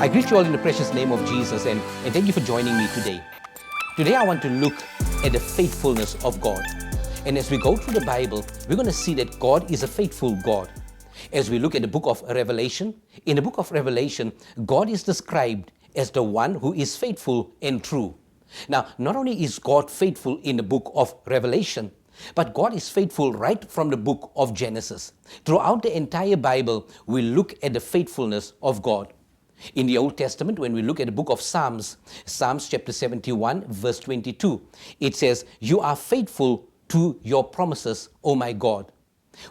I greet you all in the precious name of Jesus and thank you for joining me today. Today I want to look at the faithfulness of God. And as we go through the Bible, we're going to see that God is a faithful God. As we look at the book of Revelation, in the book of Revelation, God is described as the one who is faithful and true. Now, not only is God faithful in the book of Revelation, but God is faithful right from the book of Genesis. Throughout the entire Bible, we look at the faithfulness of God. In the Old Testament, when we look at the book of Psalms, Psalms chapter 71, verse 22, it says, "You are faithful to your promises, O my God."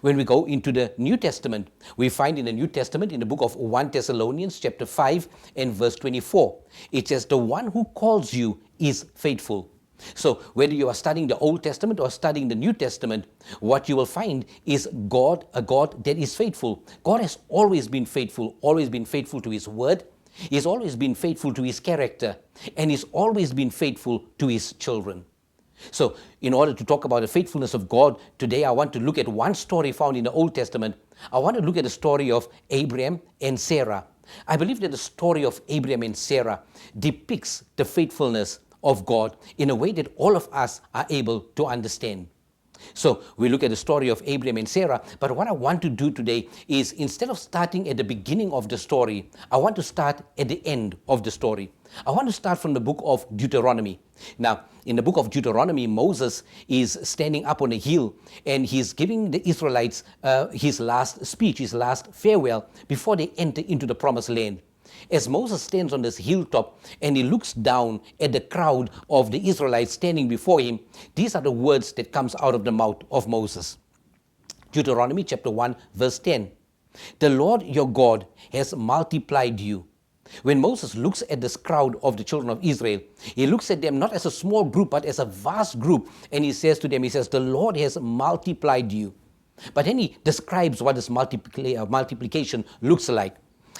When we go into the New Testament, we find in the New Testament, in the book of 1 Thessalonians chapter 5 and verse 24, it says, "The one who calls you is faithful." So whether you are studying the Old Testament or studying the New Testament, what you will find is God, a God that is faithful. God has always been faithful to His word. He's always been faithful to His character, and He's always been faithful to His children. So in order to talk about the faithfulness of God, today I want to look at one story found in the Old Testament. I want to look at the story of Abraham and Sarah. I believe that the story of Abraham and Sarah depicts the faithfulness of God in a way that all of us are able to understand. So we look at the story of Abraham and Sarah, but what I want to do today is, instead of starting at the beginning of the story, I want to start at the end of the story. I want to start from the book of Deuteronomy. Now, in the book of Deuteronomy, Moses is standing up on a hill and he's giving the Israelites his last speech, his last farewell before they enter into the promised land. As Moses stands on this hilltop and he looks down at the crowd of the Israelites standing before him, these are the words that comes out of the mouth of Moses. Deuteronomy chapter 1 verse 10. "The Lord your God has multiplied you." When Moses looks at this crowd of the children of Israel, he looks at them not as a small group but as a vast group, and he says to them, he says, "The Lord has multiplied you." But then he describes what this multiplication looks like.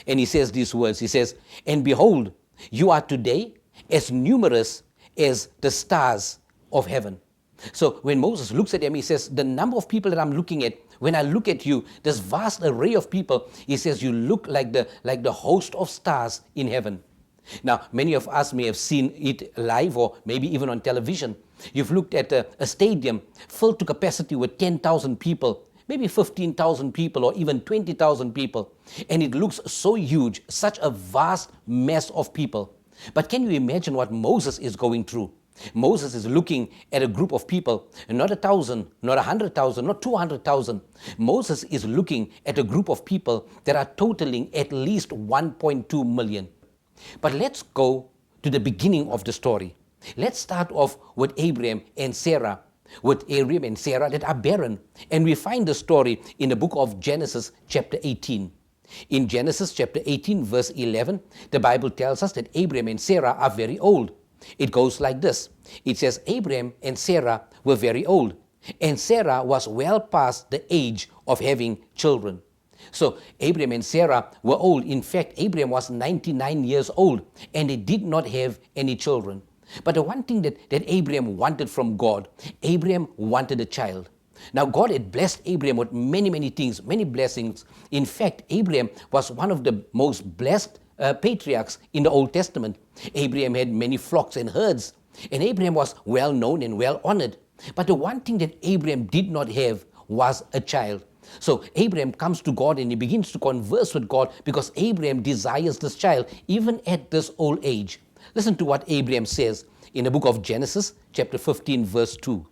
And he says these words, he says, "And behold, you are today as numerous as the stars of heaven." So when Moses looks at them, he says, the number of people that I'm looking at, when I look at you, this vast array of people, he says, you look like the host of stars in heaven. Now, many of us may have seen it live or maybe even on television. You've looked at a stadium filled to capacity with 10,000 people, maybe 15,000 people or even 20,000 people. And it looks so huge, such a vast mass of people. But can you imagine what Moses is going through? Moses is looking at a group of people, not 1,000, not 100,000, not 200,000. Moses is looking at a group of people that are totaling at least 1.2 million. But let's go to the beginning of the story. Let's start off with Abraham and Sarah. With Abraham and Sarah that are barren. And we find the story in the book of Genesis chapter 18. In Genesis chapter 18 verse 11, the Bible tells us that Abraham and Sarah are very old. It goes like this. It says, "Abraham and Sarah were very old, and Sarah was well past the age of having children." So Abraham and Sarah were old. In fact, Abraham was 99 years old, and they did not have any children. But the one thing that Abraham wanted from God, Abraham wanted a child. Now, God had blessed Abraham with many, many things, many blessings. In fact, Abraham was one of the most blessed patriarchs in the Old Testament. Abraham had many flocks and herds, and Abraham was well known and well honored. But the one thing that Abraham did not have was a child. So Abraham comes to God and he begins to converse with God because Abraham desires this child, even at this old age. Listen to what Abraham says in the book of Genesis, chapter 15, verse 2.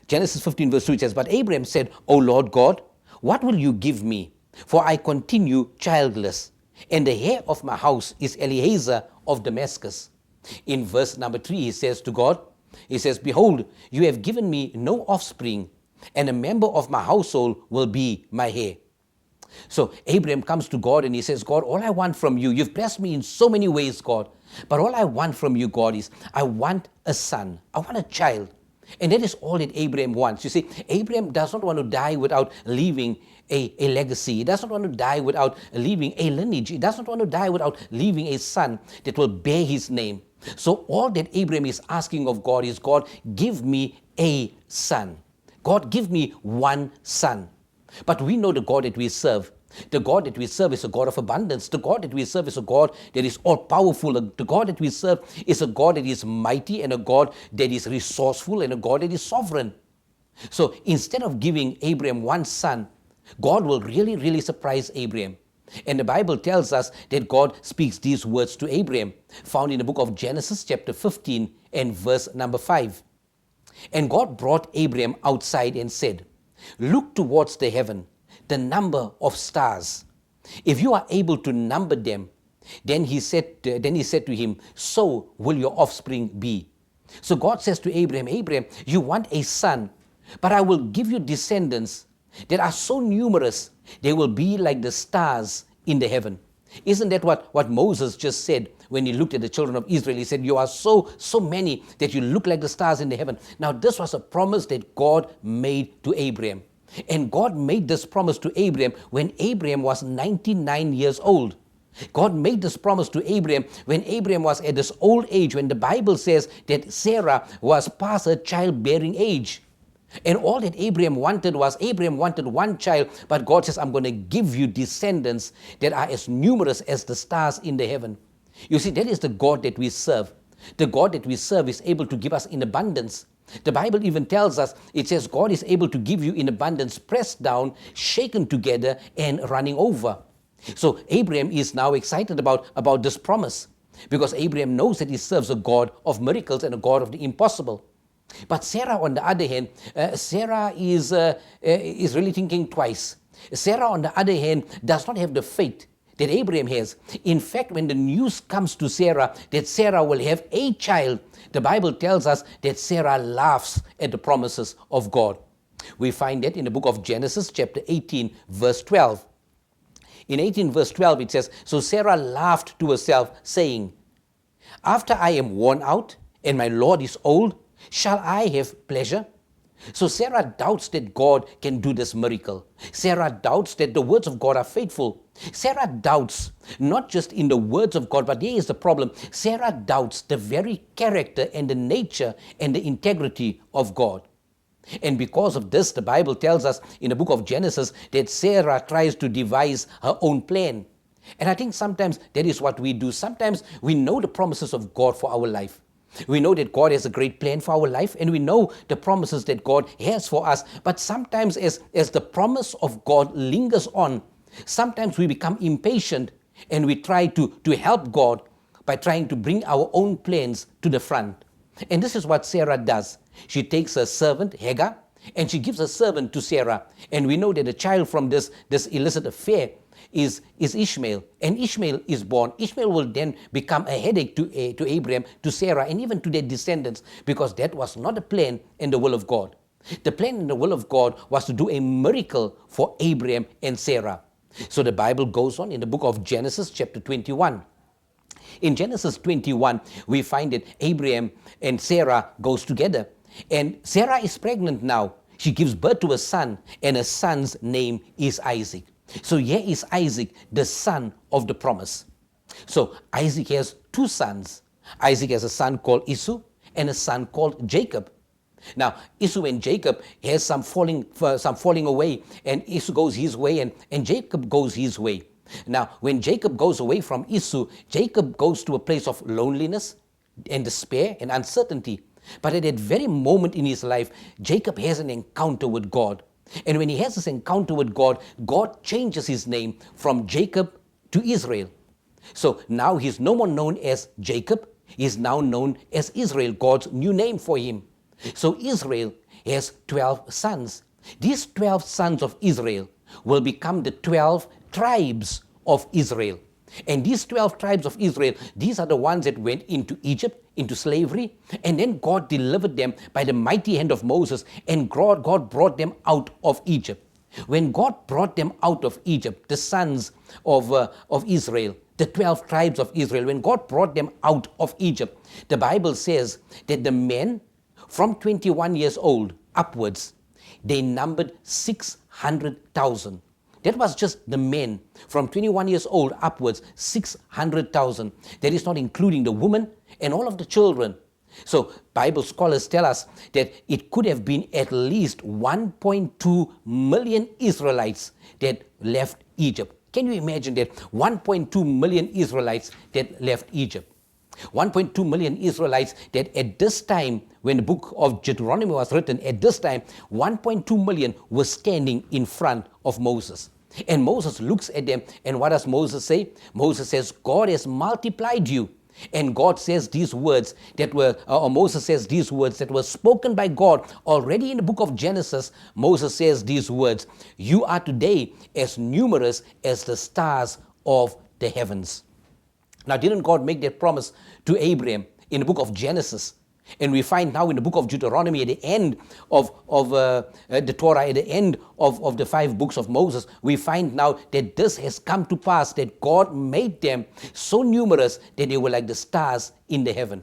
Genesis 15, verse 2, it says, "But Abraham said, O Lord God, what will you give me? For I continue childless, and the heir of my house is Eliezer of Damascus." In verse number 3, he says to God, he says, "Behold, you have given me no offspring, and a member of my household will be my heir." So Abraham comes to God and he says, "God, all I want from you, you've blessed me in so many ways, God, but all I want from you, God, is I want a son. I want a child." And that is all that Abraham wants. You see, Abraham does not want to die without leaving a legacy. He does not want to die without leaving a lineage. He does not want to die without leaving a son that will bear his name. So all that Abraham is asking of God is, "God, give me a son. God, give me one son." But we know the God that we serve. The God that we serve is a God of abundance. The God that we serve is a God that is all powerful. The God that we serve is a God that is mighty, and a God that is resourceful, and a God that is sovereign. So instead of giving Abraham one son, God will really, really surprise Abraham. And the Bible tells us that God speaks these words to Abraham, found in the book of Genesis chapter 15 and verse number 5. And God brought Abraham outside and said, "Look towards the heaven, the number of stars. If you are able to number them, then he said to him, so will your offspring be." So God says to Abraham, "Abraham, you want a son, but I will give you descendants that are so numerous, they will be like the stars in the heaven." Isn't that what Moses just said when he looked at the children of Israel? He said, "You are so many that you look like the stars in the heaven." Now this was a promise that God made to Abraham. And God made this promise to Abraham when Abraham was 99 years old. God made this promise to Abraham when Abraham was at this old age, when the Bible says that Sarah was past her childbearing age. And all that Abraham wanted one child, but God says, "I'm going to give you descendants that are as numerous as the stars in the heaven." You see, that is the God that we serve. The God that we serve is able to give us in abundance. The Bible even tells us, it says God is able to give you in abundance, pressed down, shaken together, and running over. So Abraham is now excited about this promise, because Abraham knows that he serves a God of miracles and a God of the impossible. But Sarah, on the other hand, Sarah is really thinking twice. Sarah, on the other hand, does not have the faith that Abraham has. In fact, when the news comes to Sarah that Sarah will have a child, the Bible tells us that Sarah laughs at the promises of God. We find that in the book of Genesis chapter 18 verse 12. In 18 verse 12 it says, "So Sarah laughed to herself, saying, 'After I am worn out and my Lord is old, shall I have pleasure?'" So Sarah doubts that God can do this miracle. Sarah doubts that the words of God are faithful. Sarah doubts not just in the words of God, but here is the problem. Sarah doubts the very character and the nature and the integrity of God. And because of this, the Bible tells us in the book of Genesis that Sarah tries to devise her own plan. And I think sometimes that is what we do. Sometimes we know the promises of God for our life. We know that God has a great plan for our life, and we know the promises that God has for us. But sometimes as the promise of God lingers on, sometimes we become impatient and we try to help God by trying to bring our own plans to the front. And this is what Sarah does. She takes her servant, Hagar, and she gives her servant to Sarah. And we know that the child from this illicit affair is Ishmael, and Ishmael is born. Ishmael will then become a headache to Abraham, to Sarah, and even to their descendants, because that was not the plan and the will of God. The plan and the will of God was to do a miracle for Abraham and Sarah. So the Bible goes on in the book of Genesis chapter 21. In Genesis 21, we find that Abraham and Sarah goes together, and Sarah is pregnant now. She gives birth to a son, and her son's name is Isaac. So here is Isaac, the son of the promise. So Isaac has two sons. Isaac has a son called Esau and a son called Jacob. Now, Esau and Jacob has some falling away, and Esau goes his way and Jacob goes his way. Now, when Jacob goes away from Esau, Jacob goes to a place of loneliness and despair and uncertainty. But at that very moment in his life, Jacob has an encounter with God. And when he has this encounter with God, God changes his name from Jacob to Israel. So now he's no more known as Jacob. He is now known as Israel, God's new name for him. So Israel has 12 sons. These 12 sons of Israel will become the 12 tribes of Israel. And these 12 tribes of Israel, these are the ones that went into Egypt, into slavery, and then God delivered them by the mighty hand of Moses, and God brought them out of Egypt. When God brought them out of Egypt, the sons of Israel, the 12 tribes of Israel, when God brought them out of Egypt, the Bible says that the men from 21 years old upwards, they numbered 600,000. That was just the men from 21 years old upwards, 600,000. That is not including the women and all of the children. So Bible scholars tell us that it could have been at least 1.2 million Israelites that left Egypt. Can you imagine that 1.2 million Israelites that left Egypt? 1.2 million Israelites that at this time, when the book of Deuteronomy was written, at this time, 1.2 million were standing in front of Moses. And Moses looks at them, and what does Moses say? Moses says, God has multiplied you. And God says these words that were, or Moses says these words that were spoken by God already in the book of Genesis. Moses says these words, you are today as numerous as the stars of the heavens. Now, didn't God make that promise to Abraham in the book of Genesis? And we find now in the book of Deuteronomy at the end of the Torah, at the end of the 5 books of Moses, we find now that this has come to pass, that God made them so numerous that they were like the stars in the heaven.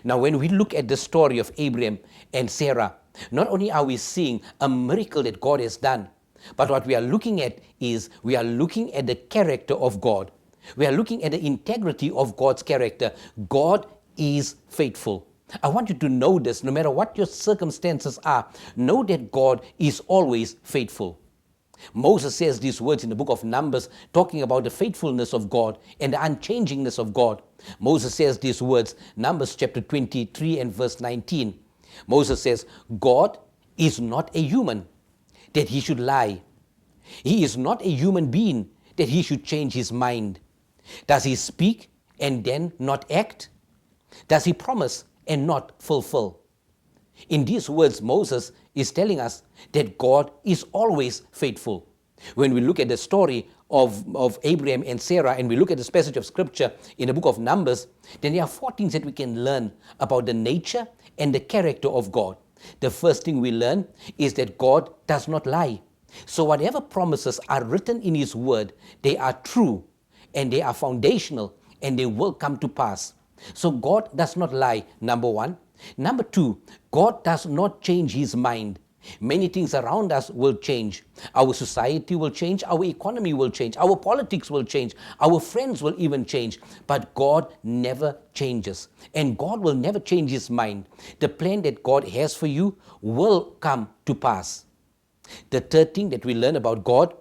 Now, when we look at the story of Abraham and Sarah, not only are we seeing a miracle that God has done, but what we are looking at is we are looking at the character of God. We are looking at the integrity of God's character. God is faithful. I want you to know this, no matter what your circumstances are, know that God is always faithful. Moses says these words in the book of Numbers, talking about the faithfulness of God and the unchangingness of God. Moses says these words, Numbers chapter 23 and verse 19. Moses says, God is not a human that he should lie. He is not a human being that he should change his mind. Does he speak and then not act? Does he promise and not fulfill? In these words, Moses is telling us that God is always faithful. When we look at the story of Abraham and Sarah, and we look at this passage of scripture in the book of Numbers, then there are 4 things that we can learn about the nature and the character of God. The first thing we learn is that God does not lie. So whatever promises are written in his word, they are true and they are foundational and they will come to pass. So God does not lie, number 1. Number 2, God does not change his mind. Many things around us will change. Our society will change, our economy will change, our politics will change, our friends will even change. But God never changes. And God will never change his mind. The plan that God has for you will come to pass. The third thing that we learn about God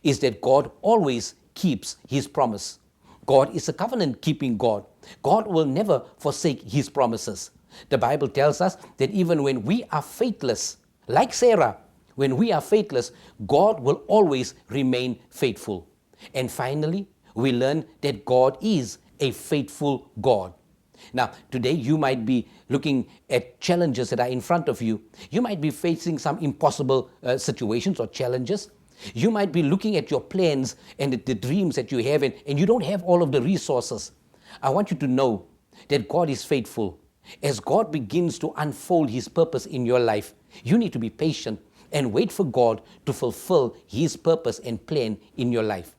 is that God always keeps his promise. God is a covenant-keeping God. God will never forsake his promises. The Bible tells us that even when we are faithless, like Sarah, when we are faithless, God will always remain faithful. And finally, we learn that God is a faithful God. Now, today you might be looking at challenges that are in front of you. You might be facing some impossible situations or challenges. You might be looking at your plans and the dreams that you have, and you don't have all of the resources. I want you to know that God is faithful. As God begins to unfold his purpose in your life, you need to be patient and wait for God to fulfill his purpose and plan in your life.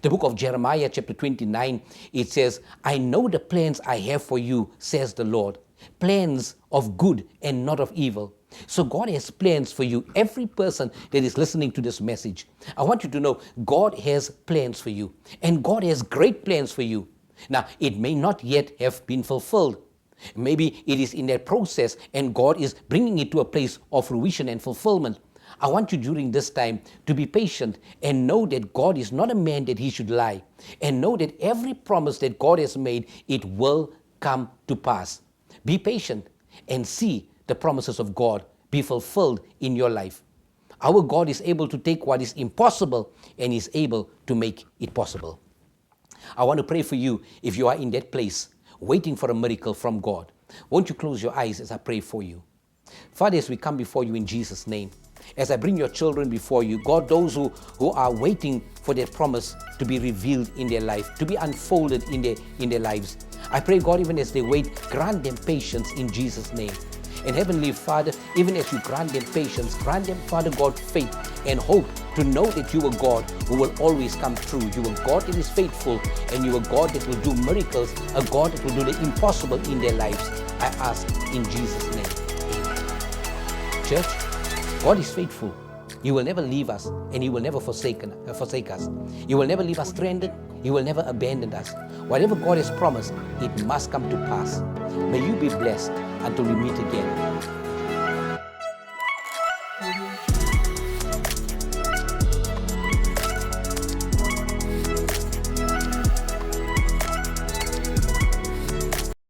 The book of Jeremiah chapter 29, it says, I know the plans I have for you, says the Lord, plans of good and not of evil. So God has plans for you. Every person that is listening to this message, I want you to know God has plans for you, and God has great plans for you. Now, it may not yet have been fulfilled. Maybe it is in that process and God is bringing it to a place of fruition and fulfillment. I want you during this time to be patient and know that God is not a man that he should lie, and know that every promise that God has made, it will come to pass. Be patient and see the promises of God be fulfilled in your life. Our God is able to take what is impossible and is able to make it possible. I want to pray for you if you are in that place waiting for a miracle from God. Won't you close your eyes as I pray for you? Father, as we come before you in Jesus' name, as I bring your children before you, God, those who are waiting for that promise to be revealed in their life, to be unfolded in their lives, I pray, God, even as they wait, grant them patience in Jesus' name. And Heavenly Father, even as you grant them patience, grant them, Father God, faith and hope to know that you are God who will always come through. You are God that is faithful, and you are God that will do miracles, a God that will do the impossible in their lives. I ask in Jesus' name. Amen. Church, God is faithful. He will never leave us, and he will never forsake us. He will never leave us stranded. He will never abandon us. Whatever God has promised, it must come to pass. May you be blessed until we meet again.